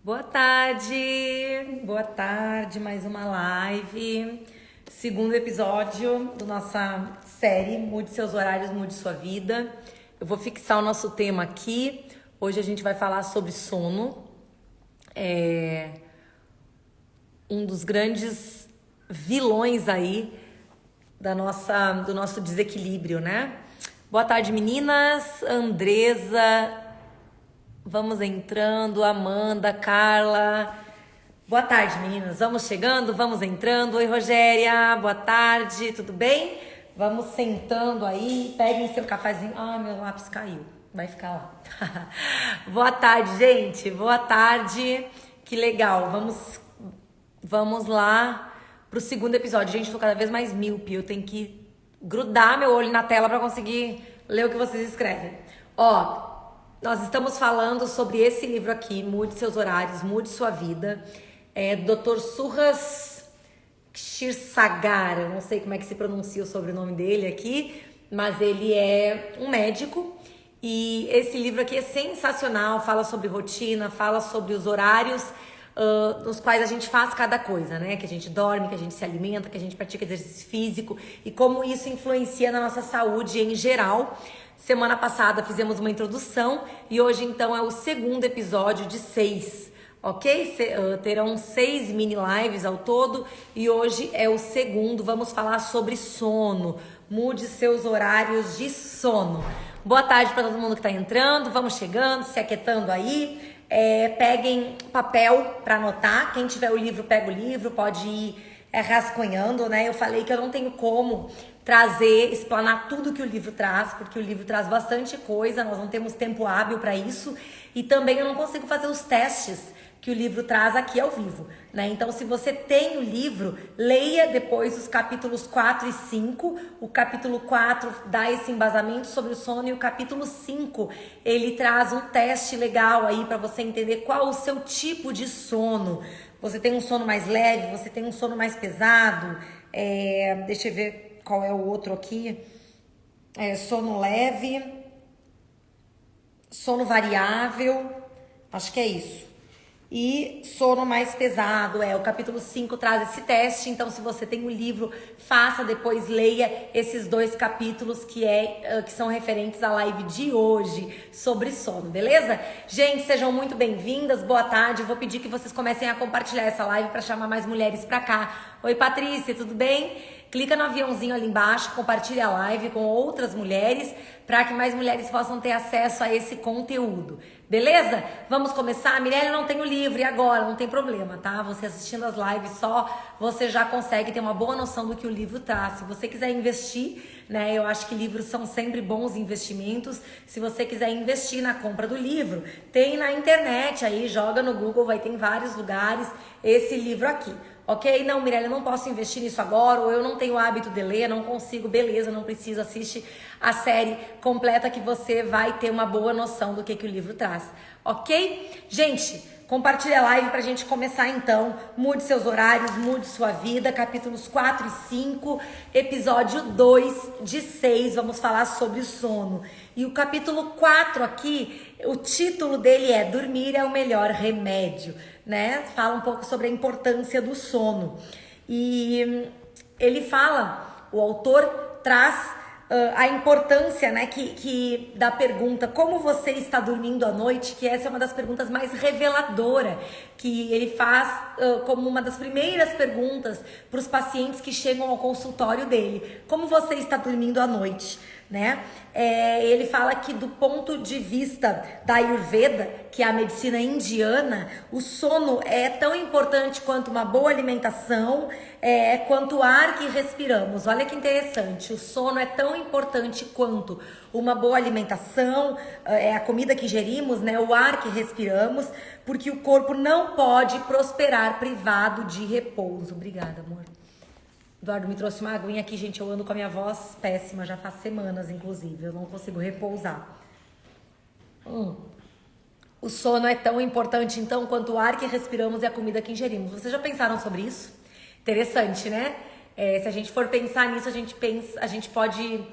Boa tarde, mais uma live, segundo episódio da nossa série Mude Seus Horários, Mude Sua Vida. Eu vou fixar o nosso tema aqui, hoje a gente vai falar sobre sono, um dos grandes vilões aí do nosso desequilíbrio, né? Boa tarde, meninas, Andresa, vamos entrando, Amanda, Carla. Boa tarde, meninas. Vamos chegando, vamos entrando. Oi, Rogéria. Boa tarde, tudo bem? Vamos sentando aí. Peguem seu cafezinho. Ah, meu lápis caiu. Vai ficar lá. Boa tarde, gente. Boa tarde. Que legal. Vamos lá pro segundo episódio. Gente, eu tô cada vez mais míope. Eu tenho que grudar meu olho na tela para conseguir ler o que vocês escrevem. Nós estamos falando sobre esse livro aqui, Mude Seus Horários, Mude Sua Vida. Dr. Suhas Kshirsagar, eu não sei como é que se pronuncia o sobrenome dele aqui, mas ele é um médico e esse livro aqui é sensacional, fala sobre rotina, fala sobre os horários nos quais a gente faz cada coisa, né? Que a gente dorme, que a gente se alimenta, que a gente pratica exercício físico e como isso influencia na nossa saúde em geral. Semana passada fizemos uma introdução e hoje então é o segundo episódio de 6, ok? Terão 6 mini lives ao todo e hoje é o segundo. Vamos falar sobre sono. Mude seus horários de sono. Boa tarde para todo mundo que está entrando. Vamos chegando, se aquietando aí. Peguem papel para anotar. Quem tiver o livro, pega o livro, pode ir rascunhando, né? Eu falei que eu não tenho como explanar tudo que o livro traz, porque o livro traz bastante coisa, nós não temos tempo hábil para isso, e também eu não consigo fazer os testes que o livro traz aqui ao vivo, né? Então, se você tem o livro, leia depois os capítulos 4 e 5. O capítulo 4 dá esse embasamento sobre o sono e o capítulo 5, ele traz um teste legal aí para você entender qual o seu tipo de sono. Você tem um sono mais leve, você tem um sono mais pesado, deixa eu ver qual é o outro aqui, sono leve, sono variável, acho que é isso. E sono mais pesado, o capítulo 5 traz esse teste, então se você tem um livro, faça depois, leia esses 2 capítulos que são referentes à live de hoje sobre sono, beleza? Gente, sejam muito bem-vindas, boa tarde, eu vou pedir que vocês comecem a compartilhar essa live para chamar mais mulheres para cá. Oi, Patrícia, tudo bem? Clica no aviãozinho ali embaixo, compartilha a live com outras mulheres para que mais mulheres possam ter acesso a esse conteúdo. Beleza? Vamos começar? Mirelle, não tem o livro, e agora? Não tem problema, tá? Você assistindo as lives só, você já consegue ter uma boa noção do que o livro traz. Se você quiser investir, né? Eu acho que livros são sempre bons investimentos. Se você quiser investir na compra do livro, tem na internet aí, joga no Google, vai ter em vários lugares esse livro aqui. Ok? Não, Mirelle, eu não posso investir nisso agora, ou eu não tenho o hábito de ler, não consigo, beleza, não preciso, assiste a série completa que você vai ter uma boa noção do que o livro traz, ok? Gente, compartilha a live pra gente começar então. Mude seus horários, mude sua vida, capítulos 4 e 5, episódio 2 de 6, vamos falar sobre o sono. E o capítulo 4 aqui, o título dele é Dormir é o Melhor Remédio, né? Fala um pouco sobre a importância do sono. E ele fala, o autor traz a importância, né, que da pergunta como você está dormindo à noite, que essa é uma das perguntas mais reveladoras que ele faz como uma das primeiras perguntas para os pacientes que chegam ao consultório dele. Como você está dormindo à noite? Né? Ele fala que do ponto de vista da Ayurveda, que é a medicina indiana, o sono é tão importante quanto uma boa alimentação, quanto o ar que respiramos. Olha que interessante, o sono é tão importante quanto uma boa alimentação, a comida que ingerimos, né? O ar que respiramos, porque o corpo não pode prosperar privado de repouso. Obrigada, amor. Eduardo me trouxe uma aguinha aqui, gente, eu ando com a minha voz péssima, já faz semanas, inclusive, eu não consigo repousar. O sono é tão importante, então, quanto o ar que respiramos e a comida que ingerimos. Vocês já pensaram sobre isso? Interessante, né? Se a gente for pensar nisso, a gente pode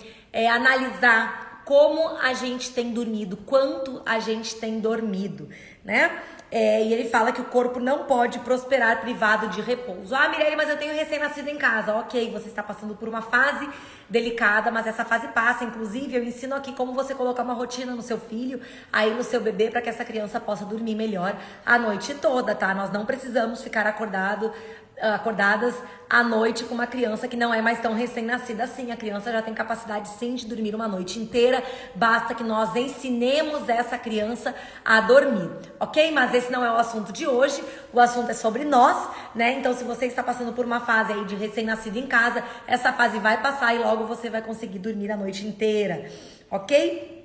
analisar como a gente tem dormido, quanto a gente tem dormido, né? E ele fala que o corpo não pode prosperar privado de repouso. Ah, Mirelle, mas eu tenho recém-nascido em casa. Ok, você está passando por uma fase delicada, mas essa fase passa. Inclusive, eu ensino aqui como você colocar uma rotina no seu filho, aí no seu bebê, para que essa criança possa dormir melhor a noite toda, tá? Nós não precisamos ficar acordadas à noite com uma criança que não é mais tão recém-nascida assim. A criança já tem capacidade sim de dormir uma noite inteira, basta que nós ensinemos essa criança a dormir, ok? Mas esse não é o assunto de hoje, o assunto é sobre nós, né? Então se você está passando por uma fase aí de recém-nascido em casa, essa fase vai passar e logo você vai conseguir dormir a noite inteira, ok?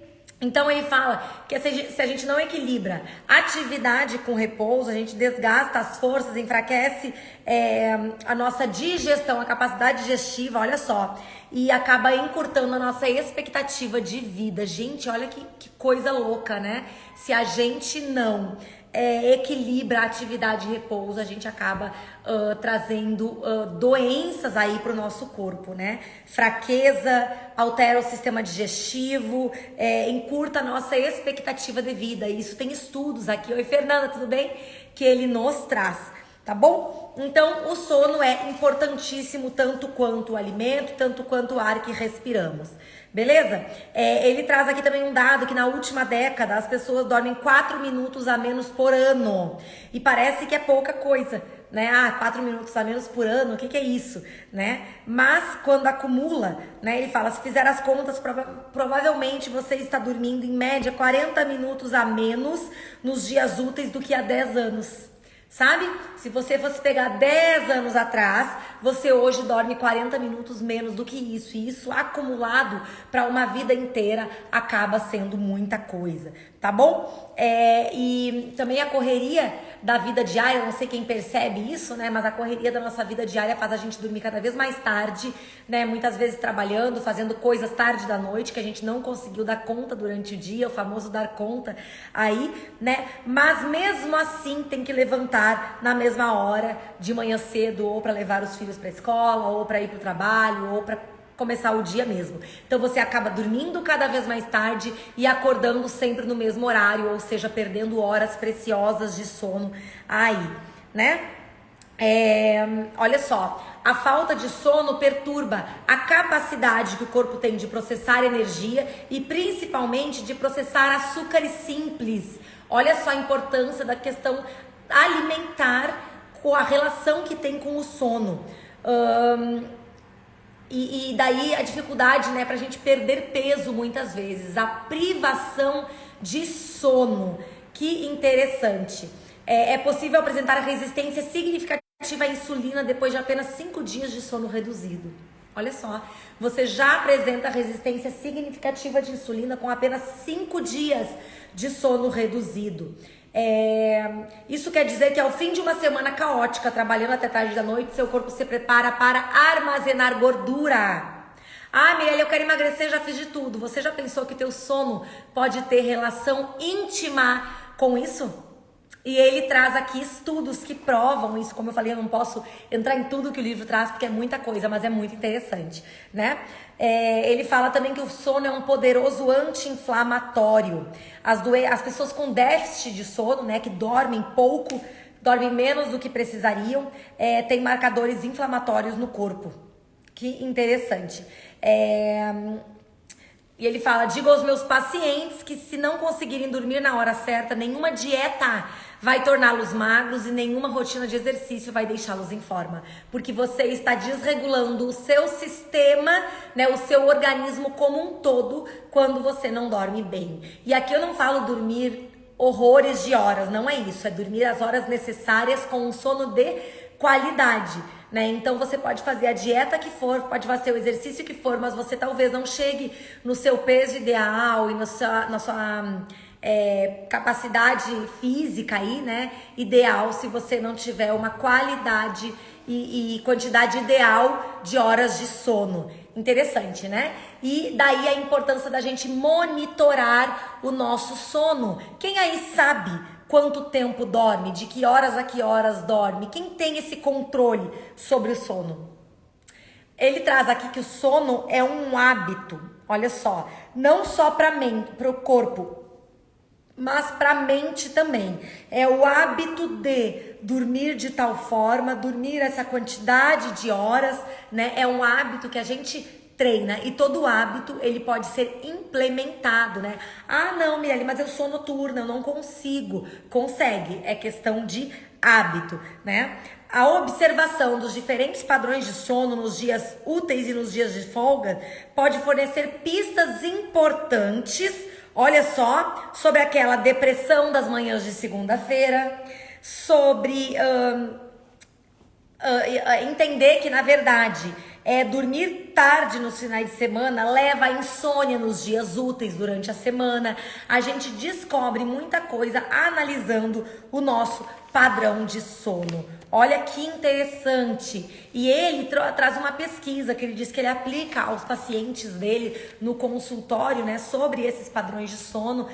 Então ele fala que se a gente não equilibra atividade com repouso, a gente desgasta as forças, enfraquece a nossa digestão, a capacidade digestiva, olha só, e acaba encurtando a nossa expectativa de vida. Gente, olha que coisa louca, né? Se a gente não equilibra a atividade e repouso, a gente acaba trazendo doenças aí pro nosso corpo, né? Fraqueza, altera o sistema digestivo, encurta a nossa expectativa de vida. E isso tem estudos aqui. Oi, Fernanda, tudo bem? Que ele nos traz, tá bom? Então, o sono é importantíssimo, tanto quanto o alimento, tanto quanto o ar que respiramos. Beleza? Ele traz aqui também um dado que na última década as pessoas dormem 4 minutos a menos por ano. E parece que é pouca coisa, né? 4 minutos a menos por ano, o que é isso, né? Mas quando acumula, né? Ele fala, se fizer as contas, provavelmente você está dormindo em média 40 minutos a menos nos dias úteis do que há 10 anos. Sabe? Se você fosse pegar 10 anos atrás, você hoje dorme 40 minutos menos do que isso. E isso acumulado para uma vida inteira acaba sendo muita coisa, tá bom? E também a correria da vida diária, não sei quem percebe isso, né? Mas a correria da nossa vida diária faz a gente dormir cada vez mais tarde, né? Muitas vezes trabalhando, fazendo coisas tarde da noite que a gente não conseguiu dar conta durante o dia, o famoso dar conta aí, né? Mas mesmo assim tem que levantar na mesma hora, de manhã cedo, ou para levar os filhos para a escola, ou para ir para o trabalho, ou para começar o dia mesmo. Então você acaba dormindo cada vez mais tarde e acordando sempre no mesmo horário, ou seja, perdendo horas preciosas de sono aí, né? Olha só, a falta de sono perturba a capacidade que o corpo tem de processar energia e principalmente de processar açúcares simples. Olha só a importância da questão alimentar com a relação que tem com o sono. E daí a dificuldade, né, pra gente perder peso muitas vezes. A privação de sono. Que interessante. É possível apresentar resistência significativa à insulina depois de apenas 5 dias de sono reduzido. Olha só, você já apresenta resistência significativa de insulina com apenas 5 dias de sono reduzido. Isso quer dizer que ao fim de uma semana caótica, trabalhando até tarde da noite, seu corpo se prepara para armazenar gordura. Ah, Mirelle, eu quero emagrecer, já fiz de tudo. Você já pensou que teu sono pode ter relação íntima com isso? E ele traz aqui estudos que provam isso. Como eu falei, eu não posso entrar em tudo que o livro traz, porque é muita coisa, mas é muito interessante, né? Ele fala também que o sono é um poderoso anti-inflamatório. As pessoas com déficit de sono, né, que dormem pouco, dormem menos do que precisariam, têm marcadores inflamatórios no corpo. Que interessante. E ele fala, digo aos meus pacientes que se não conseguirem dormir na hora certa, nenhuma dieta vai torná-los magros e nenhuma rotina de exercício vai deixá-los em forma. Porque você está desregulando o seu sistema, né, o seu organismo como um todo, quando você não dorme bem. E aqui eu não falo dormir horrores de horas, não é isso. É dormir as horas necessárias com um sono de qualidade, né? Então você pode fazer a dieta que for, pode fazer o exercício que for, mas você talvez não chegue no seu peso ideal e na sua capacidade física aí, né, ideal, se você não tiver uma qualidade e quantidade ideal de horas de sono. Interessante, né? E daí a importância da gente monitorar o nosso sono. Quem aí sabe quanto tempo dorme, de que horas a que horas dorme? Quem tem esse controle sobre o sono? Ele traz aqui que o sono é um hábito, olha só, não só para o corpo, mas para a mente também. É o hábito de dormir de tal forma, dormir essa quantidade de horas, né? É um hábito que a gente treina, e todo hábito ele pode ser implementado, né? Ah, não, Mirelle, mas eu sou noturna, eu não consigo. Consegue, é questão de hábito, né? A observação dos diferentes padrões de sono nos dias úteis e nos dias de folga pode fornecer pistas importantes, olha só, sobre aquela depressão das manhãs de segunda-feira, sobre entender que, na verdade, dormir tarde nos finais de semana leva à insônia nos dias úteis durante a semana. A gente descobre muita coisa analisando o nosso padrão de sono. Olha que interessante. E ele traz uma pesquisa que ele diz que ele aplica aos pacientes dele no consultório, né, sobre esses padrões de sono,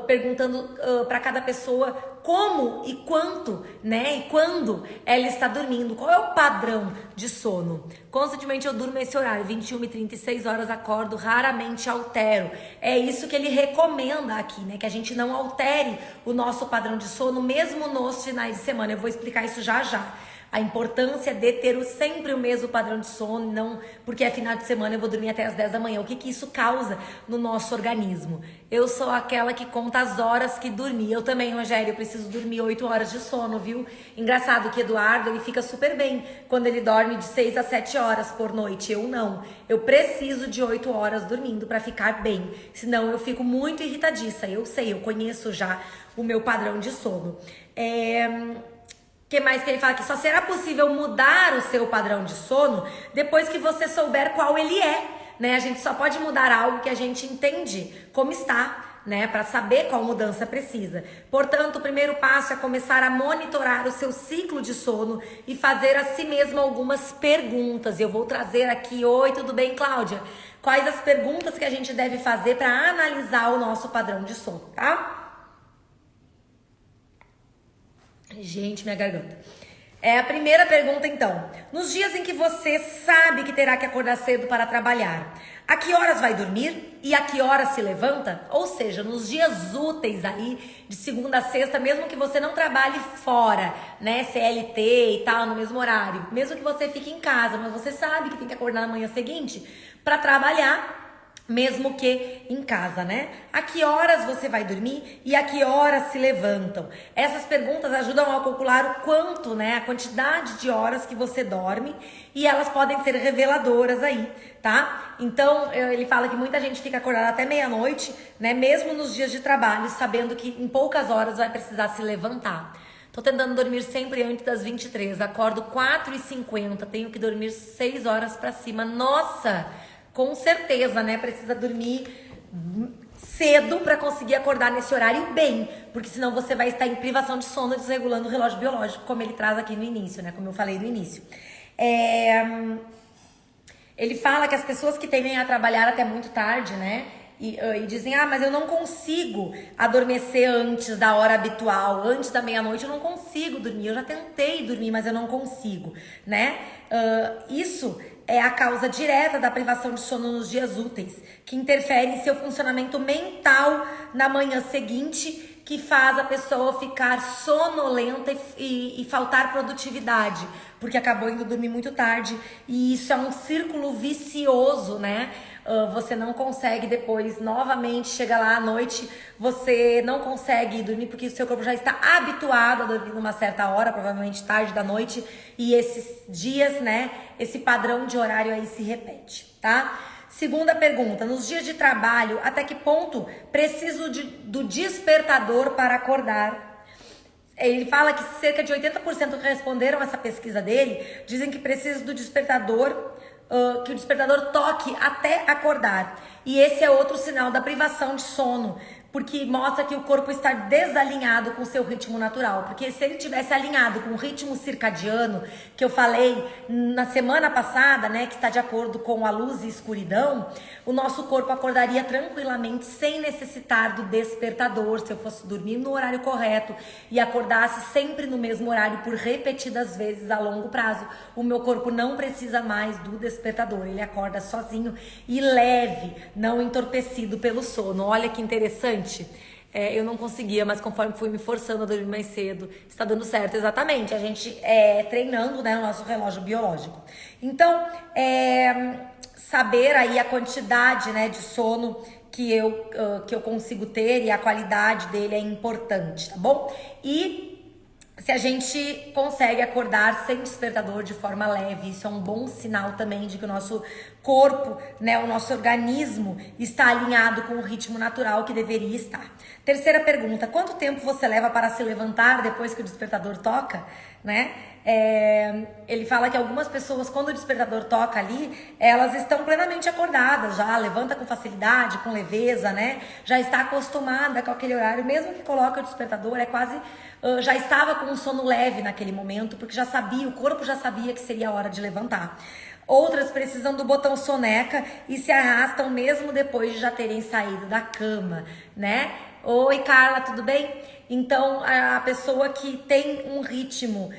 perguntando para cada pessoa como e quanto, né, e quando ela está dormindo, qual é o padrão de sono. Constantemente eu durmo esse horário, 21h36 horas acordo, raramente altero. É isso que ele recomenda aqui, né, que a gente não altere o nosso padrão de sono, mesmo nos finais de semana. Eu vou explicar isso já já. A importância de ter sempre o mesmo padrão de sono, não porque é final de semana eu vou dormir até as 10 da manhã. O que que isso causa no nosso organismo? Eu sou aquela que conta as horas que dormi. Eu também, Rogério, eu preciso dormir 8 horas de sono, viu? Engraçado que Eduardo, ele fica super bem quando ele dorme de 6 a 7 horas por noite. Eu não. Eu preciso de 8 horas dormindo para ficar bem. Senão eu fico muito irritadiça. Eu sei, eu conheço já o meu padrão de sono. Que mais que ele fala? Que só será possível mudar o seu padrão de sono depois que você souber qual ele é, né? A gente só pode mudar algo que a gente entende como está, né? Para saber qual mudança precisa. Portanto, o primeiro passo é começar a monitorar o seu ciclo de sono e fazer a si mesmo algumas perguntas. Eu vou trazer aqui, oi, tudo bem, Cláudia? Quais as perguntas que a gente deve fazer para analisar o nosso padrão de sono, tá? Gente, minha garganta. A primeira pergunta, então. Nos dias em que você sabe que terá que acordar cedo para trabalhar, a que horas vai dormir e a que horas se levanta? Ou seja, nos dias úteis aí, de segunda a sexta, mesmo que você não trabalhe fora, né, CLT e tal, no mesmo horário, mesmo que você fique em casa, mas você sabe que tem que acordar na manhã seguinte para trabalhar, mesmo que em casa, né? A que horas você vai dormir e a que horas se levantam? Essas perguntas ajudam a calcular o quanto, né? A quantidade de horas que você dorme, e elas podem ser reveladoras aí, tá? Então, ele fala que muita gente fica acordada até meia-noite, né? Mesmo nos dias de trabalho, sabendo que em poucas horas vai precisar se levantar. Tô tentando dormir sempre antes das 23, acordo 4h50, tenho que dormir 6 horas pra cima. Nossa! Com certeza, né? Precisa dormir cedo para conseguir acordar nesse horário bem, porque senão você vai estar em privação de sono, desregulando o relógio biológico, como ele traz aqui no início, né? Como eu falei no início. Ele fala que as pessoas que tendem a trabalhar até muito tarde, né? E dizem, mas eu não consigo adormecer antes da hora habitual, antes da meia-noite eu não consigo dormir, eu já tentei dormir, mas eu não consigo, né? Isso é a causa direta da privação de sono nos dias úteis, que interfere em seu funcionamento mental na manhã seguinte, que faz a pessoa ficar sonolenta e faltar produtividade, porque acabou indo dormir muito tarde, e isso é um círculo vicioso, né? Você não consegue depois, novamente, chega lá à noite, você não consegue dormir porque o seu corpo já está habituado a dormir numa certa hora, provavelmente tarde da noite, e esses dias, né, esse padrão de horário aí se repete, tá? Segunda pergunta, nos dias de trabalho, até que ponto preciso do despertador para acordar? Ele fala que cerca de 80% que responderam essa pesquisa dele dizem que precisa do despertador, que o despertador toque até acordar. E esse é outro sinal da privação de sono, porque mostra que o corpo está desalinhado com o seu ritmo natural. Porque se ele tivesse alinhado com o ritmo circadiano, que eu falei na semana passada, né, que está de acordo com a luz e escuridão, o nosso corpo acordaria tranquilamente sem necessitar do despertador. Se eu fosse dormir no horário correto e acordasse sempre no mesmo horário por repetidas vezes a longo prazo, o meu corpo não precisa mais do despertador. Ele acorda sozinho e leve, não entorpecido pelo sono. Olha que interessante. Eu não conseguia, mas conforme fui me forçando a dormir mais cedo, está dando certo. Exatamente, a gente treinando, né, o nosso relógio biológico. Então, saber aí a quantidade, né, de sono que eu consigo ter e a qualidade dele é importante, tá bom? E se a gente consegue acordar sem despertador de forma leve, isso é um bom sinal também de que o nosso corpo, né, o nosso organismo está alinhado com o ritmo natural que deveria estar. Terceira pergunta: quanto tempo você leva para se levantar depois que o despertador toca, né? Ele fala que algumas pessoas, quando o despertador toca ali, elas estão plenamente acordadas, já levanta com facilidade, com leveza, né? Já está acostumada com aquele horário, mesmo que coloque o despertador, já estava com um sono leve naquele momento, porque já sabia, o corpo já sabia que seria a hora de levantar. Outras precisam do botão soneca e se arrastam mesmo depois de já terem saído da cama, né? Oi, Carla, tudo bem? Então, a pessoa que tem um ritmo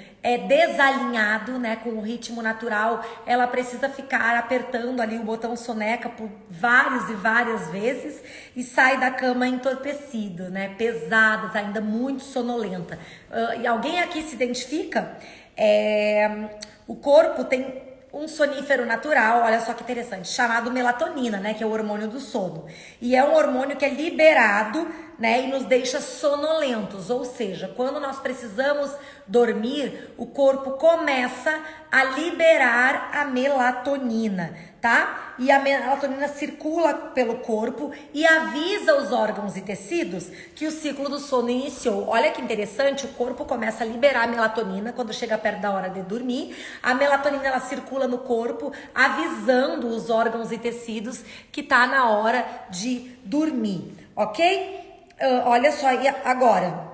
desalinhado, né, com o ritmo natural, ela precisa ficar apertando ali o botão soneca por várias e várias vezes e sai da cama entorpecido, né, pesada, ainda muito sonolenta. E alguém aqui se identifica? O corpo tem um sonífero natural, olha só que interessante, chamado melatonina, né, que é o hormônio do sono. E é um hormônio que é liberado, né, e nos deixa sonolentos, ou seja, quando nós precisamos dormir, o corpo começa a liberar a melatonina, tá? E a melatonina circula pelo corpo e avisa os órgãos e tecidos que o ciclo do sono iniciou. Olha que interessante, o corpo começa a liberar a melatonina quando chega perto da hora de dormir. A melatonina, ela circula no corpo, avisando os órgãos e tecidos que tá na hora de dormir, ok? Olha só, e agora,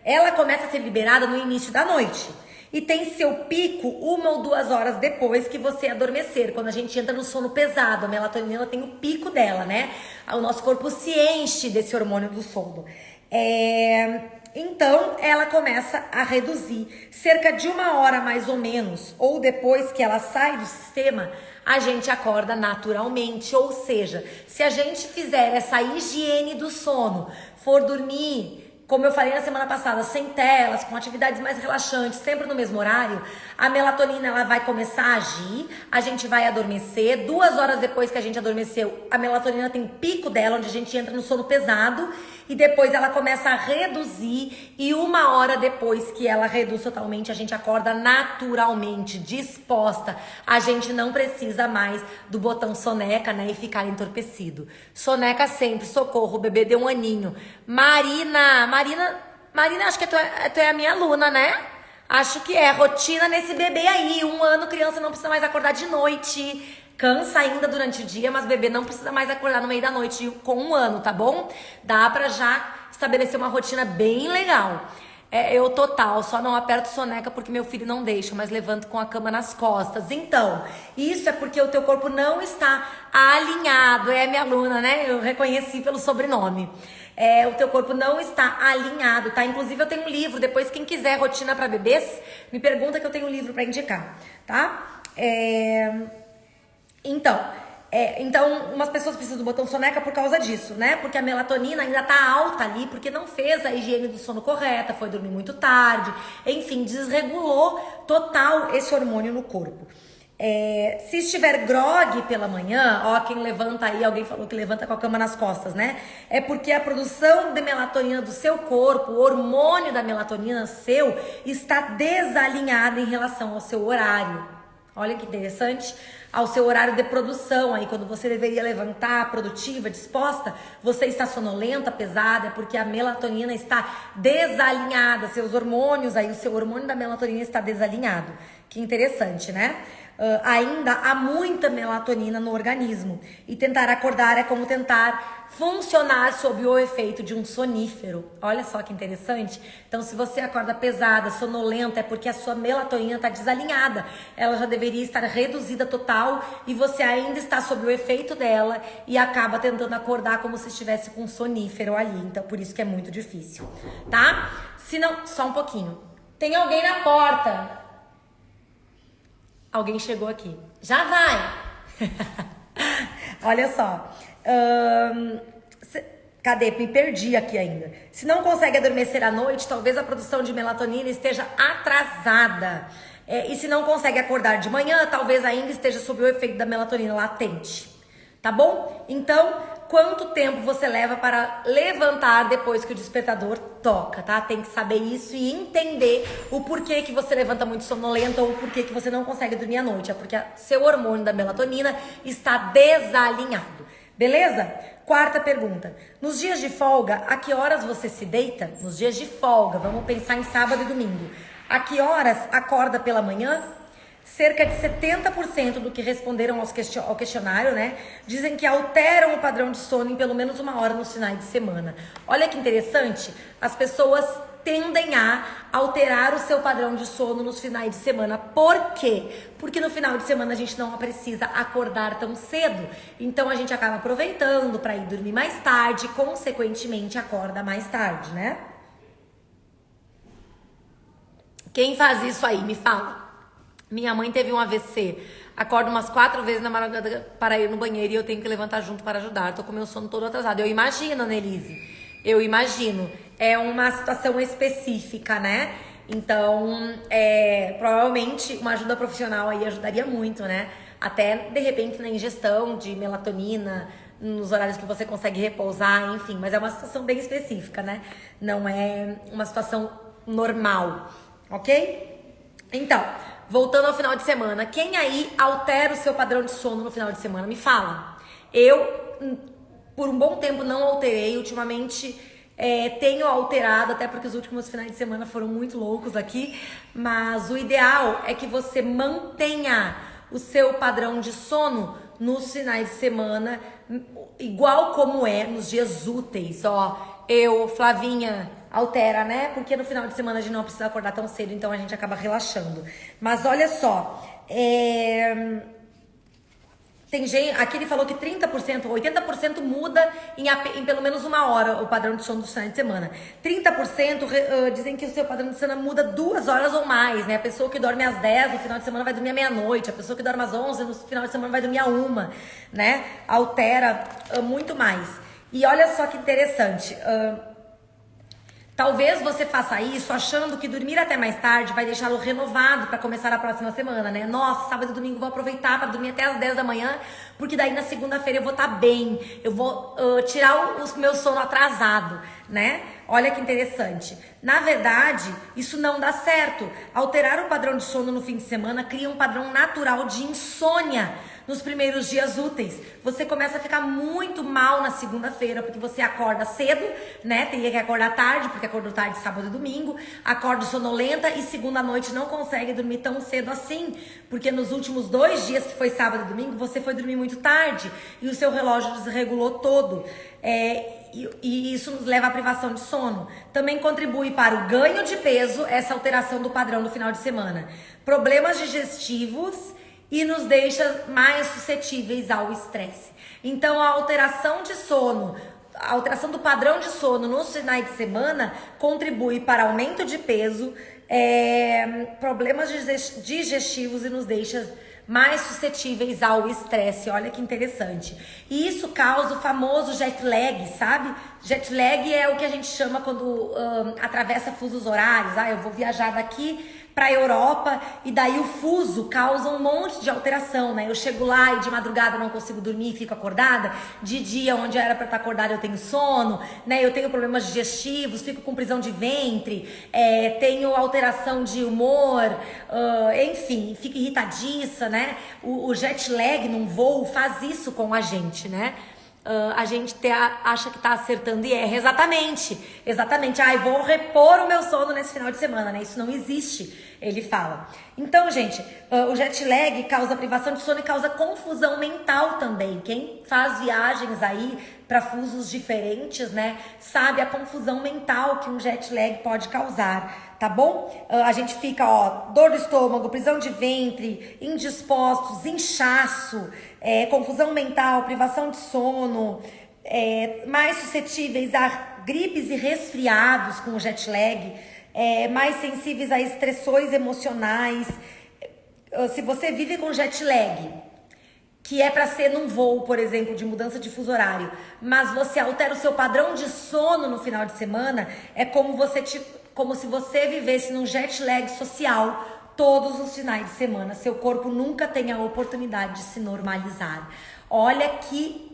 ela começa a ser liberada no início da noite e tem seu pico 1 ou 2 horas depois que você adormecer, quando a gente entra no sono pesado. A melatonina tem o pico dela, né? O nosso corpo se enche desse hormônio do sono. Então, ela começa a reduzir cerca de 1 hora mais ou menos, ou depois que ela sai do sistema, a gente acorda naturalmente. Ou seja, se a gente fizer essa higiene do sono, for dormir, como eu falei na semana passada, sem telas, com atividades mais relaxantes, sempre no mesmo horário, a melatonina ela vai começar a agir, a gente vai adormecer. 2 horas depois que a gente adormeceu, a melatonina tem o pico dela, onde a gente entra no sono pesado, e depois ela começa a reduzir, e 1 hora depois que ela reduz totalmente, a gente acorda naturalmente, disposta. A gente não precisa mais do botão soneca, né, e ficar entorpecido. Soneca sempre, socorro, o bebê deu 1 aninho. Marina, acho que tu é a minha aluna, né? Acho que é. Rotina nesse bebê aí. 1 ano, criança não precisa mais acordar de noite. Cansa ainda durante o dia, mas bebê não precisa mais acordar no meio da noite com 1 ano, tá bom? Dá pra já estabelecer uma rotina bem legal. Eu total, só não aperto soneca porque meu filho não deixa, mas levanto com a cama nas costas. Então, isso é porque o teu corpo não está alinhado. É minha aluna, né? Eu reconheci pelo sobrenome. O teu corpo não está alinhado, tá? Inclusive eu tenho um livro, depois quem quiser rotina para bebês, me pergunta que eu tenho um livro para indicar, tá? Então, umas pessoas precisam do botão soneca por causa disso, né? Porque a melatonina ainda tá alta ali, porque não fez a higiene do sono correta, foi dormir muito tarde, enfim, desregulou total esse hormônio no corpo. Se estiver grogue pela manhã, ó, quem levanta aí, alguém falou que levanta com a cama nas costas, né? É porque a produção de melatonina do seu corpo, o hormônio da melatonina seu, está desalinhado em relação ao seu horário. Olha que interessante, ao seu horário de produção, aí quando você deveria levantar, produtiva, disposta, você está sonolenta, pesada, é porque a melatonina está desalinhada, seus hormônios, aí o seu hormônio da melatonina está desalinhado. Que interessante, né? Ainda há muita melatonina no organismo e tentar acordar é como tentar funcionar sob o efeito de um sonífero. Olha só que interessante. Então, se você acorda pesada, sonolenta, é porque a sua melatonina está desalinhada. Ela já deveria estar reduzida total e você ainda está sob o efeito dela e acaba tentando acordar como se estivesse com um sonífero ali. Então, por isso que é muito difícil, tá? Se não, só um pouquinho. Tem alguém na porta. Alguém chegou aqui. Já vai! Olha só. Cadê? Me perdi aqui ainda. Se não consegue adormecer à noite, talvez a produção de melatonina esteja atrasada. E se não consegue acordar de manhã, talvez ainda esteja sob o efeito da melatonina latente. Tá bom? Então, quanto tempo você leva para levantar depois que o despertador toca, tá? Tem que saber isso e entender o porquê que você levanta muito sonolento ou o porquê que você não consegue dormir à noite. É porque seu hormônio da melatonina está desalinhado. Beleza? Quarta pergunta. Nos dias de folga, a que horas você se deita? Nos dias de folga, vamos pensar em sábado e domingo. A que horas acorda pela manhã? Cerca de 70% do que responderam ao questionário, né, dizem que alteram o padrão de sono em pelo menos 1 hora nos finais de semana. Olha que interessante, as pessoas tendem a alterar o seu padrão de sono nos finais de semana. Por quê? Porque no final de semana a gente não precisa acordar tão cedo. Então a gente acaba aproveitando para ir dormir mais tarde, consequentemente acorda mais tarde, né? Quem faz isso aí? Me fala. Minha mãe teve um AVC. Acordo umas 4 vezes na madrugada para ir no banheiro e eu tenho que levantar junto para ajudar. Tô com meu sono todo atrasado. Eu imagino, Nelise. Eu imagino. É uma situação específica, né? Então, provavelmente uma ajuda profissional aí ajudaria muito, né? Até, de repente, na ingestão de melatonina, nos horários que você consegue repousar, enfim. Mas é uma situação bem específica, né? Não é uma situação normal, ok? Então, voltando ao final de semana, quem aí altera o seu padrão de sono no final de semana? Me fala. Eu, por um bom tempo, não alterei. Ultimamente, tenho alterado, até porque os últimos finais de semana foram muito loucos aqui. Mas o ideal é que você mantenha o seu padrão de sono nos finais de semana, igual como é nos dias úteis. Ó, Flavinha, altera, né? Porque no final de semana a gente não precisa acordar tão cedo, então a gente acaba relaxando. Mas olha só, tem gente, aqui ele falou que 30%, 80% muda em pelo menos 1 hora o padrão de sono do final de semana. 30% dizem que o seu padrão de sono muda 2 horas ou mais, né? A pessoa que dorme às 10 no final de semana vai dormir à meia-noite, a pessoa que dorme às 11 no final de semana vai dormir à 1, né? Altera muito mais. E olha só que interessante, talvez você faça isso achando que dormir até mais tarde vai deixá-lo renovado para começar a próxima semana, né? Nossa, sábado e domingo vou aproveitar para dormir até as 10 da manhã, porque daí na segunda-feira eu vou estar bem, eu vou tirar o meu sono atrasado, né? Olha que interessante. Na verdade, isso não dá certo. Alterar o padrão de sono no fim de semana cria um padrão natural de insônia nos primeiros dias úteis. Você começa a ficar muito mal na segunda-feira, porque você acorda cedo, né? Teria que acordar tarde, porque acordou tarde sábado e domingo. Acorda sonolenta e segunda noite não consegue dormir tão cedo assim, porque nos últimos 2 dias, que foi sábado e domingo, você foi dormir muito tarde e o seu relógio desregulou todo. E isso nos leva à privação de sono. Também contribui para o ganho de peso, essa alteração do padrão do final de semana. Problemas digestivos e nos deixa mais suscetíveis ao estresse. Então, a alteração de sono, a alteração do padrão de sono nos finais de semana contribui para aumento de peso, problemas digestivos e nos deixa mais suscetíveis ao estresse. Olha que interessante. E isso causa o famoso jet lag, sabe? Jet lag é o que a gente chama quando atravessa fusos horários. Eu vou viajar daqui para a Europa e daí o fuso causa um monte de alteração, né? Eu chego lá e de madrugada não consigo dormir, fico acordada. De dia, onde era para estar acordada, eu tenho sono, né? Eu tenho problemas digestivos, fico com prisão de ventre, tenho alteração de humor, enfim, fico irritadiça, né? O jet lag num voo faz isso com a gente, né? A gente acha que tá acertando e erra. Exatamente. Vou repor o meu sono nesse final de semana, né? Isso não existe, ele fala. Então, gente, o jet lag causa privação de sono e causa confusão mental também. Quem faz viagens aí para fusos diferentes, né, sabe a confusão mental que um jet lag pode causar, tá bom? A gente fica, dor do estômago, prisão de ventre, indispostos, inchaço, confusão mental, privação de sono, mais suscetíveis a gripes e resfriados com o jet lag, mais sensíveis a estressores emocionais. Se você vive com jet lag, que é para ser num voo, por exemplo, de mudança de fuso horário, mas você altera o seu padrão de sono no final de semana, é como se você vivesse num jet lag social todos os finais de semana. Seu corpo nunca tem a oportunidade de se normalizar. Olha que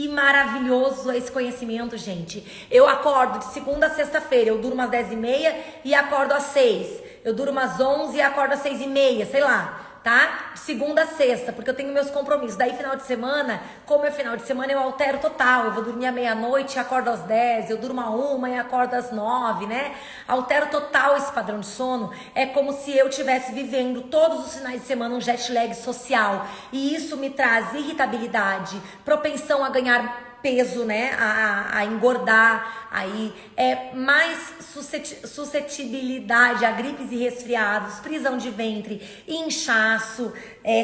maravilhoso esse conhecimento, gente. Eu acordo de segunda a sexta-feira, eu durmo às 10h30 e acordo às 6. Eu durmo às 11 e acordo às 6h30, sei lá. Tá? De segunda a sexta, porque eu tenho meus compromissos. Daí, final de semana, como é final de semana, eu altero total. Eu vou dormir à meia-noite e acordo às 10. Eu durmo à 1 e acordo às 9, né? Altero total esse padrão de sono. É como se eu estivesse vivendo todos os finais de semana um jet lag social. E isso me traz irritabilidade, propensão a ganhar peso, né, a engordar, aí é mais suscetibilidade a gripes e resfriados, prisão de ventre, inchaço,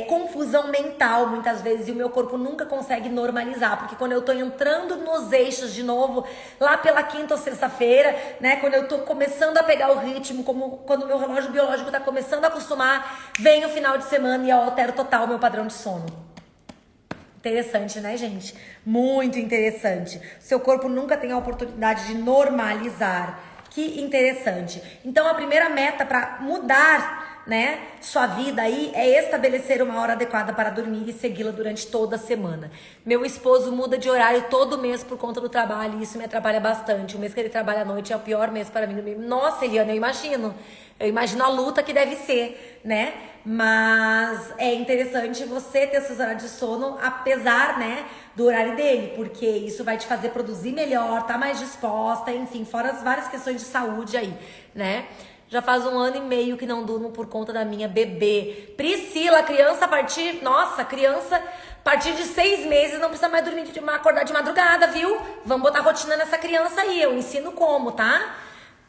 confusão mental muitas vezes, e o meu corpo nunca consegue normalizar, porque quando eu tô entrando nos eixos de novo, lá pela quinta ou sexta-feira, né, quando eu tô começando a pegar o ritmo, como quando o meu relógio biológico tá começando a acostumar, vem o final de semana e eu altero total o meu padrão de sono. Interessante, né, gente? Muito interessante. Seu corpo nunca tem a oportunidade de normalizar. Que interessante. Então, a primeira meta para mudar, né, sua vida aí é estabelecer uma hora adequada para dormir e segui-la durante toda a semana. Meu esposo muda de horário todo mês por conta do trabalho e isso me atrapalha bastante. O mês que ele trabalha à noite é o pior mês para mim. Nossa, Eliana, eu imagino a luta que deve ser, né? Mas é interessante você ter seus horários de sono, apesar, né, do horário dele, porque isso vai te fazer produzir melhor, tá mais disposta, enfim, fora as várias questões de saúde aí, né? Já faz 1 ano e meio que não durmo por conta da minha bebê. Priscila, criança a partir de 6 meses não precisa mais acordar de madrugada, viu? Vamos botar rotina nessa criança aí, eu ensino como, tá?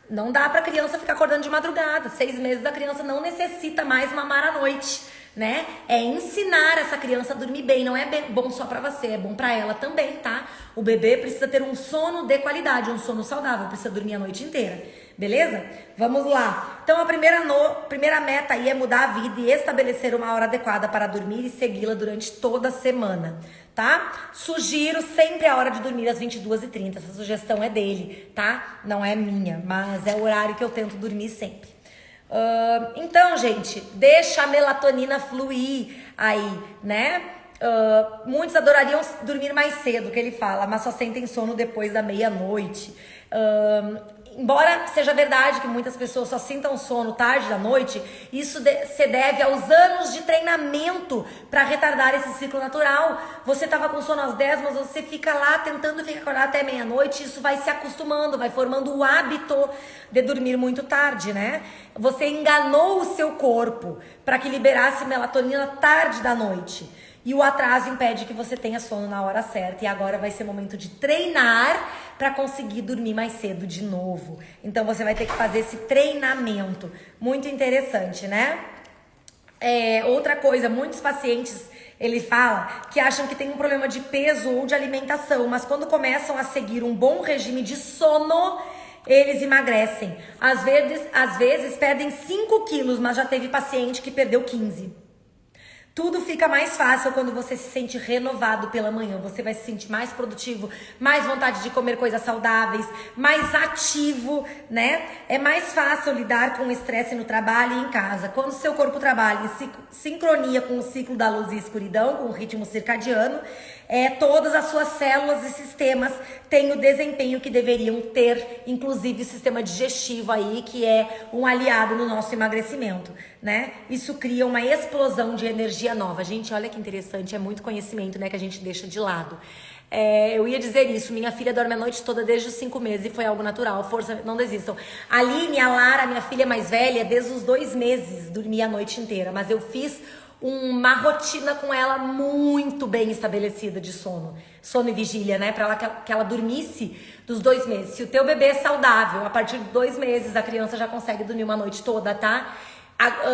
Não dá pra criança ficar acordando de madrugada. 6 meses a criança não necessita mais mamar à noite, né? É ensinar essa criança a dormir bem. Não é bom só pra você, é bom pra ela também, tá? O bebê precisa ter um sono de qualidade, um sono saudável. Precisa dormir a noite inteira, beleza? Vamos lá. Então a primeira meta aí é mudar a vida e estabelecer uma hora adequada para dormir e segui-la durante toda a semana. Tá? Sugiro sempre a hora de dormir às 22h30. Essa sugestão é dele, tá? Não é minha, mas é o horário que eu tento dormir sempre. Então, gente, deixa a melatonina fluir aí, né? Muitos adorariam dormir mais cedo, que ele fala, mas só sentem sono depois da meia-noite. Embora seja verdade que muitas pessoas só sintam sono tarde da noite, isso se deve aos anos de treinamento para retardar esse ciclo natural. Você estava com sono às 10, mas você fica lá tentando ficar acordado até meia-noite, isso vai se acostumando, vai formando o hábito de dormir muito tarde, né? Você enganou o seu corpo para que liberasse melatonina tarde da noite. E o atraso impede que você tenha sono na hora certa. E agora vai ser momento de treinar para conseguir dormir mais cedo de novo. Então você vai ter que fazer esse treinamento. Muito interessante, né? Outra coisa, muitos pacientes, ele fala que acham que tem um problema de peso ou de alimentação. Mas quando começam a seguir um bom regime de sono, eles emagrecem. Às vezes perdem 5 quilos, mas já teve paciente que perdeu 15. Tudo fica mais fácil quando você se sente renovado pela manhã. Você vai se sentir mais produtivo, mais vontade de comer coisas saudáveis, mais ativo, né? É mais fácil lidar com o estresse no trabalho e em casa. Quando seu corpo trabalha em sincronia com o ciclo da luz e escuridão, com o ritmo circadiano, todas as suas células e sistemas têm o desempenho que deveriam ter, inclusive o sistema digestivo aí, que é um aliado no nosso emagrecimento, né? Isso cria uma explosão de energia nova. Gente, olha que interessante, é muito conhecimento, né, que a gente deixa de lado. Eu ia dizer isso, minha filha dorme a noite toda desde os 5 meses e foi algo natural, força, não desistam. A Aline, a Lara, minha filha mais velha, desde os 2 meses dormia a noite inteira, mas eu fiz uma rotina com ela muito bem estabelecida de sono e vigília, né, para que ela dormisse dos 2 meses. Se o teu bebê é saudável, a partir de 2 meses a criança já consegue dormir uma noite toda, tá?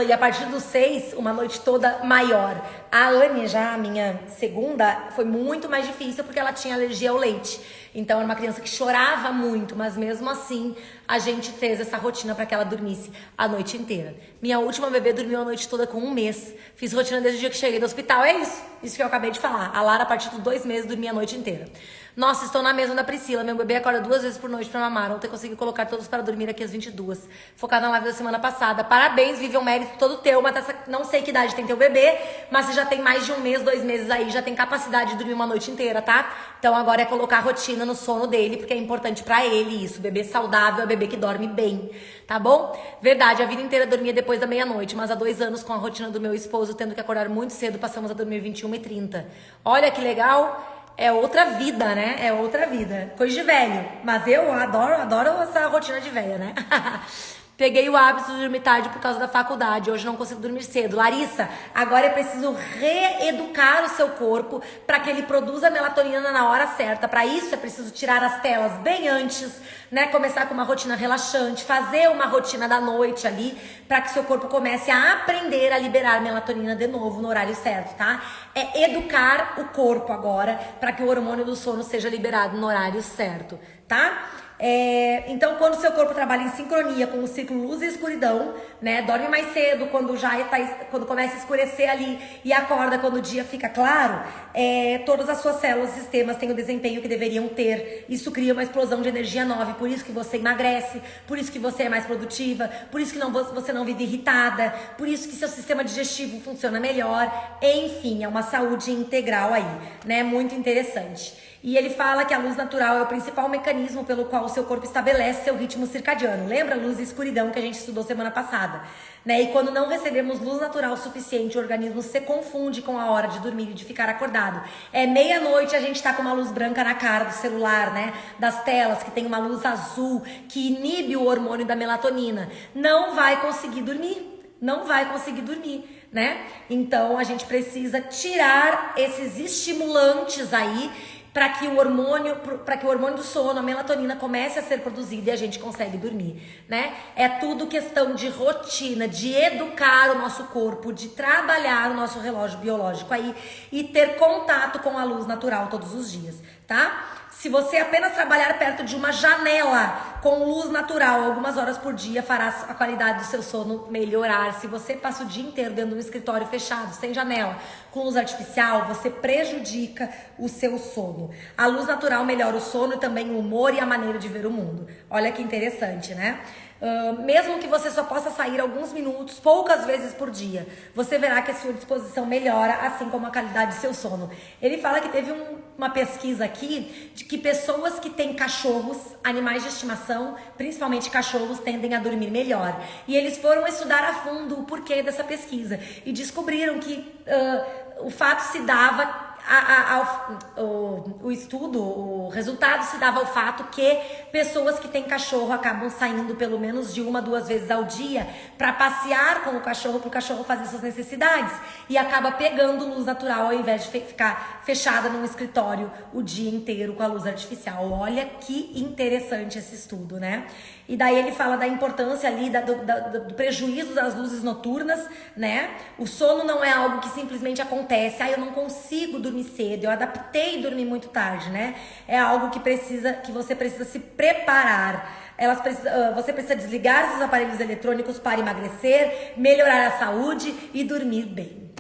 E a partir dos 6, uma noite toda maior. A Anne, já a minha segunda, foi muito mais difícil porque ela tinha alergia ao leite. Então era uma criança que chorava muito, mas mesmo assim a gente fez essa rotina para que ela dormisse a noite inteira. Minha última bebê dormiu a noite toda com 1 mês. Fiz rotina desde o dia que cheguei do hospital. É isso que eu acabei de falar. A Lara, a partir dos 2 meses, dormia a noite inteira. Nossa, estou na mesma da Priscila. Meu bebê acorda 2 vezes por noite pra mamar. Ontem consegui colocar todos para dormir aqui às 22. Focada na live da semana passada. Parabéns, Vivi, um mérito todo teu. Mas não sei que idade tem teu bebê, mas você já tem mais de 1 mês, 2 meses aí, já tem capacidade de dormir uma noite inteira, tá? Então agora é colocar rotina no sono dele, porque é importante pra ele isso. O bebê saudável é o bebê que dorme bem, tá bom? Verdade, a vida inteira dormia depois da meia-noite, mas há 2 anos com a rotina do meu esposo, tendo que acordar muito cedo, passamos a dormir 21h30. Olha que legal. É outra vida, né? É outra vida. Coisa de velho. Mas eu adoro essa rotina de velha, né? Peguei o hábito de dormir tarde por causa da faculdade. Hoje não consigo dormir cedo. Larissa, agora é preciso reeducar o seu corpo para que ele produza melatonina na hora certa. Para isso é preciso tirar as telas bem antes, né? Começar com uma rotina relaxante, fazer uma rotina da noite ali, para que seu corpo comece a aprender a liberar melatonina de novo no horário certo, tá? É educar o corpo agora para que o hormônio do sono seja liberado no horário certo, tá? Então, quando o seu corpo trabalha em sincronia com o ciclo luz e escuridão, né? Dorme mais cedo quando começa a escurecer ali e acorda quando o dia fica claro, todas as suas células e sistemas têm o desempenho que deveriam ter. Isso cria uma explosão de energia nova, por isso que você emagrece, por isso que você é mais produtiva, por isso que você não vive irritada, por isso que seu sistema digestivo funciona melhor. Enfim, é uma saúde integral aí, né? Muito interessante. E ele fala que a luz natural é o principal mecanismo pelo qual o seu corpo estabelece seu ritmo circadiano. Lembra a luz e escuridão que a gente estudou semana passada? Né? E quando não recebemos luz natural suficiente, o organismo se confunde com a hora de dormir e de ficar acordado. É meia-noite, a gente tá com uma luz branca na cara do celular, né? Das telas, que tem uma luz azul, que inibe o hormônio da melatonina. Não vai conseguir dormir. Não vai conseguir dormir, né? Então, a gente precisa tirar esses estimulantes aí, para que o hormônio do sono, a melatonina, comece a ser produzida e a gente consegue dormir, né? É tudo questão de rotina, de educar o nosso corpo, de trabalhar o nosso relógio biológico aí e ter contato com a luz natural todos os dias, tá? Se você apenas trabalhar perto de uma janela com luz natural algumas horas por dia, fará a qualidade do seu sono melhorar. Se você passa o dia inteiro dentro de um escritório fechado, sem janela, com luz artificial, você prejudica o seu sono. A luz natural melhora o sono e também o humor e a maneira de ver o mundo. Olha que interessante, né? Mesmo que você só possa sair alguns minutos, poucas vezes por dia, você verá que a sua disposição melhora, assim como a qualidade do seu sono. Ele fala que teve uma pesquisa aqui de que pessoas que têm cachorros, animais de estimação, principalmente cachorros, tendem a dormir melhor. E eles foram estudar a fundo o porquê dessa pesquisa e descobriram que o fato se dava o resultado se dava ao fato que pessoas que têm cachorro acabam saindo pelo menos de 1 a 2 vezes ao dia para passear com o cachorro, para o cachorro fazer suas necessidades, e acaba pegando luz natural ao invés de ficar fechada num escritório o dia inteiro com a luz artificial. Olha que interessante esse estudo, né? E daí ele fala da importância ali do prejuízo das luzes noturnas, né? O sono não é algo que simplesmente acontece. Eu não consigo dormir cedo, eu adaptei dormir muito tarde, né? É algo que você precisa se preparar. Você precisa desligar seus aparelhos eletrônicos para emagrecer, melhorar a saúde e dormir bem.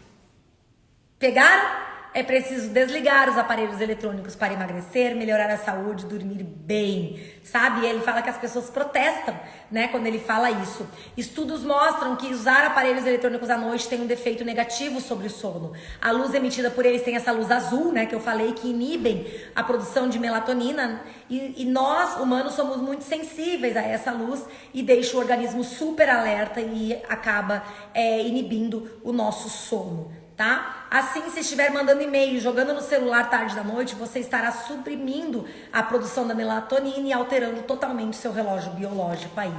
Pegaram? É preciso desligar os aparelhos eletrônicos para emagrecer, melhorar a saúde, dormir bem, sabe? E ele fala que as pessoas protestam, né, quando ele fala isso. Estudos mostram que usar aparelhos eletrônicos à noite tem um defeito negativo sobre o sono. A luz emitida por eles tem essa luz azul, né, que eu falei, que inibem a produção de melatonina. E nós, humanos, somos muito sensíveis a essa luz e deixa o organismo super alerta e acaba inibindo o nosso sono, tá? Assim, se estiver mandando e-mail, jogando no celular tarde da noite, você estará suprimindo a produção da melatonina e alterando totalmente seu relógio biológico aí.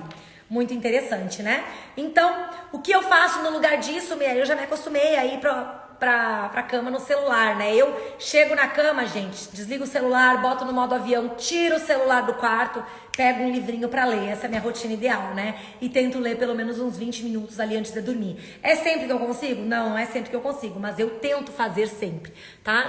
Muito interessante, né? Então, o que eu faço no lugar disso, eu já me acostumei a ir pra cama no celular, né? Eu chego na cama, gente, desligo o celular, boto no modo avião, tiro o celular do quarto, pego um livrinho pra ler, essa é a minha rotina ideal, né? E tento ler pelo menos uns 20 minutos ali antes de dormir. É sempre que eu consigo? Não, não é sempre que eu consigo, mas eu tento fazer sempre, tá?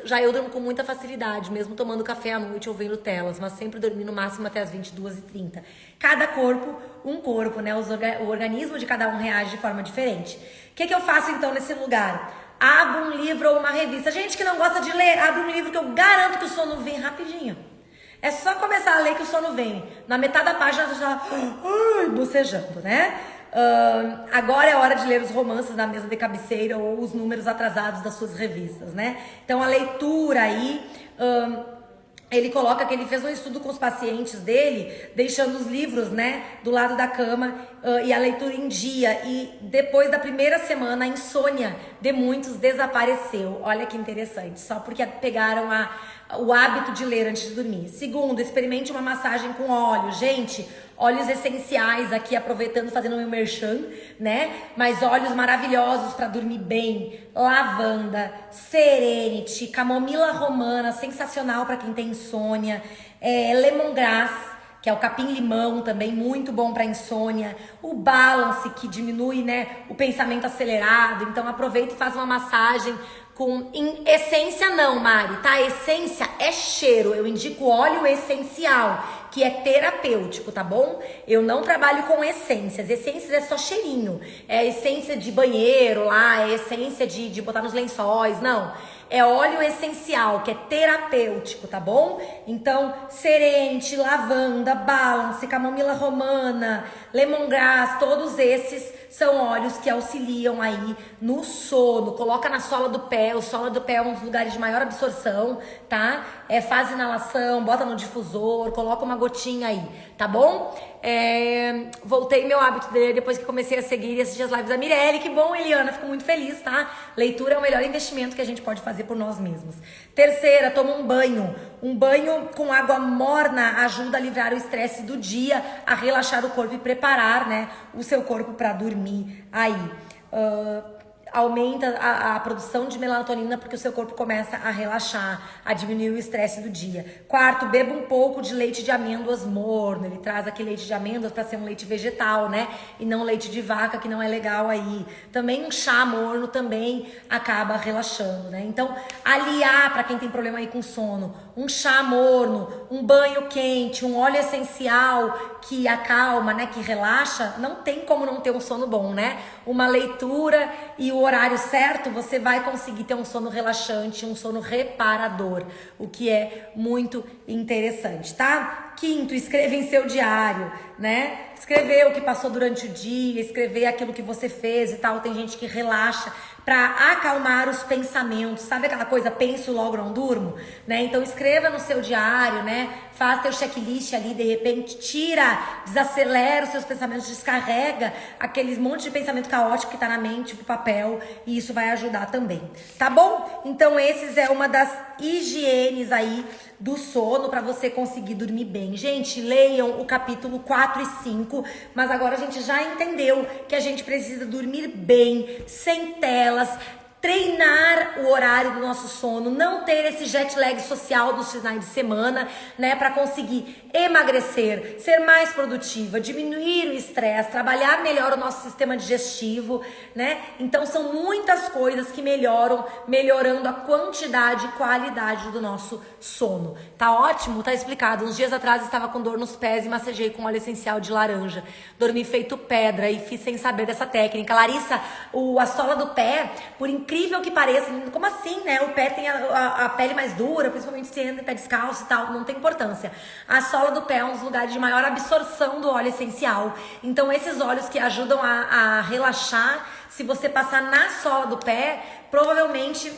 Já eu durmo com muita facilidade, mesmo tomando café à noite ou vendo telas, mas sempre dormi no máximo até as 22h30. Cada corpo, um corpo, né? O organismo de cada um reage de forma diferente. O que eu faço então nesse lugar? Abro um livro ou uma revista. Gente que não gosta de ler, abre um livro que eu garanto que o sono vem rapidinho. É só começar a ler que o sono vem. Na metade da página você já bocejando, né? Agora é hora de ler os romances da mesa de cabeceira ou os números atrasados das suas revistas, né? Então a leitura aí... ele coloca que ele fez um estudo com os pacientes dele, deixando os livros, né, do lado da cama e a leitura em dia. E depois da primeira semana, a insônia de muitos desapareceu. Olha que interessante, só porque pegaram o hábito de ler antes de dormir. Segundo, experimente uma massagem com óleo. Gente, óleos essenciais aqui, aproveitando, fazendo meu merchan, né? Mas óleos maravilhosos para dormir bem. Lavanda, Serenity, camomila romana, sensacional para quem tem insônia. Lemongrass, que é o capim-limão, também muito bom para insônia. O Balance, que diminui, né, o pensamento acelerado. Então aproveita e faz uma massagem em essência não, Mari, tá? Essência é cheiro. Eu indico óleo essencial, que é terapêutico, tá bom? Eu não trabalho com essências. Essências é só cheirinho. É essência de banheiro lá, é essência de botar nos lençóis, não. É óleo essencial, que é terapêutico, tá bom? Então, Serenity, lavanda, Balance, camomila romana, lemongrass, todos esses são óleos que auxiliam aí no sono. Coloca na sola do pé, o sola do pé é um dos lugares de maior absorção, tá? Faz inalação, bota no difusor, coloca uma gotinha aí, tá bom? Voltei meu hábito dele depois que comecei a seguir e assistir as lives da Mirelle. Que bom, Eliana, fico muito feliz, tá? Leitura é o melhor investimento que a gente pode fazer por nós mesmos. Terceira, toma um banho. Um banho com água morna ajuda a livrar o estresse do dia, a relaxar o corpo e preparar, né, o seu corpo para dormir aí. Aumenta a produção de melatonina porque o seu corpo começa a relaxar, a diminuir o estresse do dia. Quarto, beba um pouco de leite de amêndoas morno. Ele traz aqui leite de amêndoas para ser um leite vegetal, né? E não leite de vaca, que não é legal aí. Também um chá morno também acaba relaxando, né? Então, aliar para quem tem problema aí com sono, um chá morno, um banho quente, um óleo essencial que acalma, né? Que relaxa, não tem como não ter um sono bom, né? Uma leitura e o horário certo, você vai conseguir ter um sono relaxante, um sono reparador, o que é muito interessante, tá? Quinto, escreva em seu diário, né? Escrever o que passou durante o dia, escrever aquilo que você fez e tal. Tem gente que relaxa para acalmar os pensamentos. Sabe aquela coisa, penso logo não durmo, né? Então escreva no seu diário, né? Faz teu checklist ali, de repente tira, desacelera os seus pensamentos, descarrega aqueles monte de pensamento caótico que tá na mente pro papel, e isso vai ajudar também, tá bom? Então esses é uma das higienes aí do sono para você conseguir dormir bem. Gente, leiam o capítulo 4 e 5, mas agora a gente já entendeu que a gente precisa dormir bem, sem telas, treinar o horário do nosso sono, não ter esse jet lag social dos finais de semana, né, para conseguir emagrecer, ser mais produtiva, diminuir o estresse, trabalhar melhor o nosso sistema digestivo, né? Então são muitas coisas que melhorando a quantidade e qualidade do nosso sono. Tá ótimo? Tá explicado. Uns dias atrás estava com dor nos pés e massagei com óleo essencial de laranja. Dormi feito pedra e fiz sem saber dessa técnica. Larissa, a sola do pé, por incrível que pareça, como assim, né? O pé tem a pele mais dura, principalmente se anda em pé descalço e tal, não tem importância. A sola do pé é um dos lugares de maior absorção do óleo essencial. Então esses óleos que ajudam a relaxar, se você passar na sola do pé, provavelmente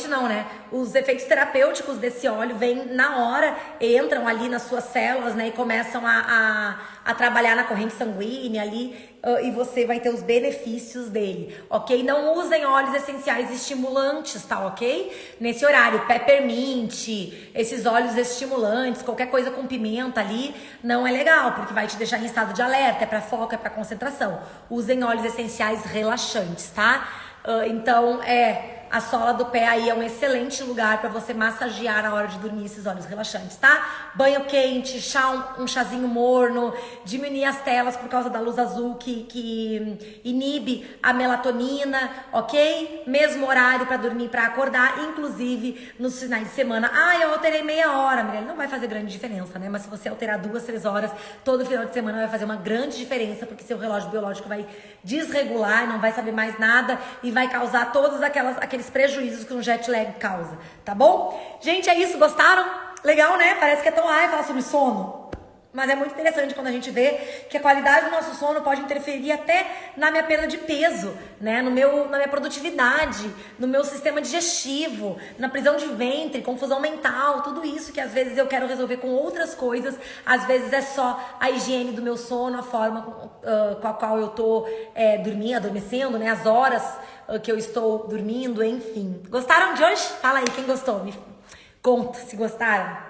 não, né? Os efeitos terapêuticos desse óleo vêm na hora, entram ali nas suas células, né? E começam a trabalhar na corrente sanguínea ali, e você vai ter os benefícios dele, ok? Não usem óleos essenciais estimulantes, tá, ok? Nesse horário, peppermint, esses óleos estimulantes, qualquer coisa com pimenta ali, não é legal, porque vai te deixar em estado de alerta, é pra foco, é pra concentração. Usem óleos essenciais relaxantes, tá? Então, a sola do pé aí é um excelente lugar para você massagear na hora de dormir esses olhos relaxantes, tá? Banho quente, um chazinho morno, diminuir as telas por causa da luz azul que inibe a melatonina, ok? Mesmo horário para dormir, para acordar, inclusive nos finais de semana. Ah, eu alterei meia hora, Mirelle, não vai fazer grande diferença, né? Mas se você alterar 2, 3 horas, todo final de semana vai fazer uma grande diferença, porque seu relógio biológico vai desregular, não vai saber mais nada e vai causar todos aqueles prejuízos que um jet lag causa, tá bom? Gente, é isso, gostaram? Legal, né? Parece que é tão falar sobre sono. Mas é muito interessante quando a gente vê que a qualidade do nosso sono pode interferir até na minha perda de peso, né? Na minha produtividade, no meu sistema digestivo, na prisão de ventre, confusão mental, tudo isso que às vezes eu quero resolver com outras coisas, às vezes é só a higiene do meu sono, a forma com a qual eu tô adormecendo, né? As horas que eu estou dormindo, enfim. Gostaram de hoje? Fala aí, quem gostou? Me conta se gostaram.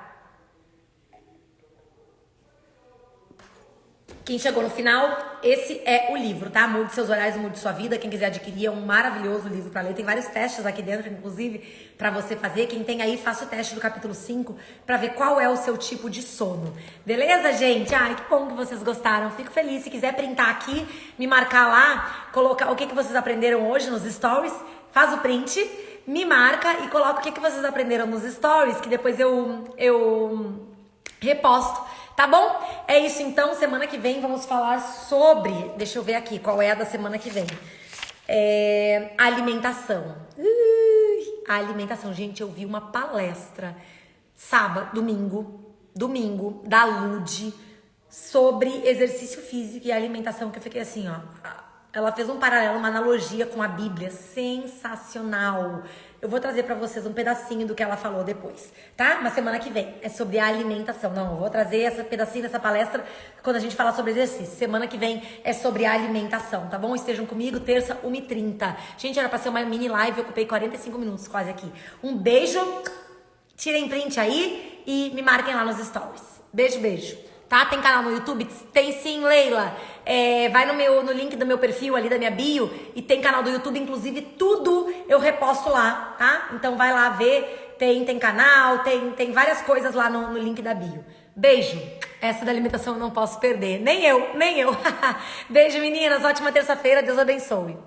Quem chegou no final, esse é o livro, tá? Mude seus horários, mude sua vida. Quem quiser adquirir, é um maravilhoso livro pra ler. Tem vários testes aqui dentro, inclusive, pra você fazer. Quem tem aí, faça o teste do capítulo 5 pra ver qual é o seu tipo de sono. Beleza, gente? Ai, que bom que vocês gostaram. Fico feliz. Se quiser printar aqui, me marcar lá, colocar o que vocês aprenderam hoje nos stories, faz o print, me marca e coloca o que vocês aprenderam nos stories, que depois eu reposto. Tá bom? É isso então, semana que vem vamos falar sobre... Deixa eu ver aqui, qual é a da semana que vem. Alimentação. A alimentação. Gente, eu vi uma palestra domingo, da Lud, sobre exercício físico e alimentação, que eu fiquei assim, ó... Ela fez um paralelo, uma analogia com a Bíblia, sensacional. Eu vou trazer pra vocês um pedacinho do que ela falou depois, tá? Mas semana que vem é sobre a alimentação. Não, eu vou trazer esse pedacinho dessa palestra quando a gente falar sobre exercício. Semana que vem é sobre a alimentação, tá bom? Estejam comigo, terça, 1h30. Gente, era pra ser uma mini live, eu ocupei 45 minutos quase aqui. Um beijo, tirem print aí e me marquem lá nos stories. Beijo, beijo. Tá? Tem canal no YouTube? Tem sim, Leila. Vai no link do meu perfil ali, da minha bio, e tem canal do YouTube, inclusive tudo eu reposto lá, tá? Então vai lá ver, tem canal, tem várias coisas lá no link da bio. Beijo. Essa da alimentação eu não posso perder. Nem eu. Beijo, meninas. Ótima terça-feira. Deus abençoe.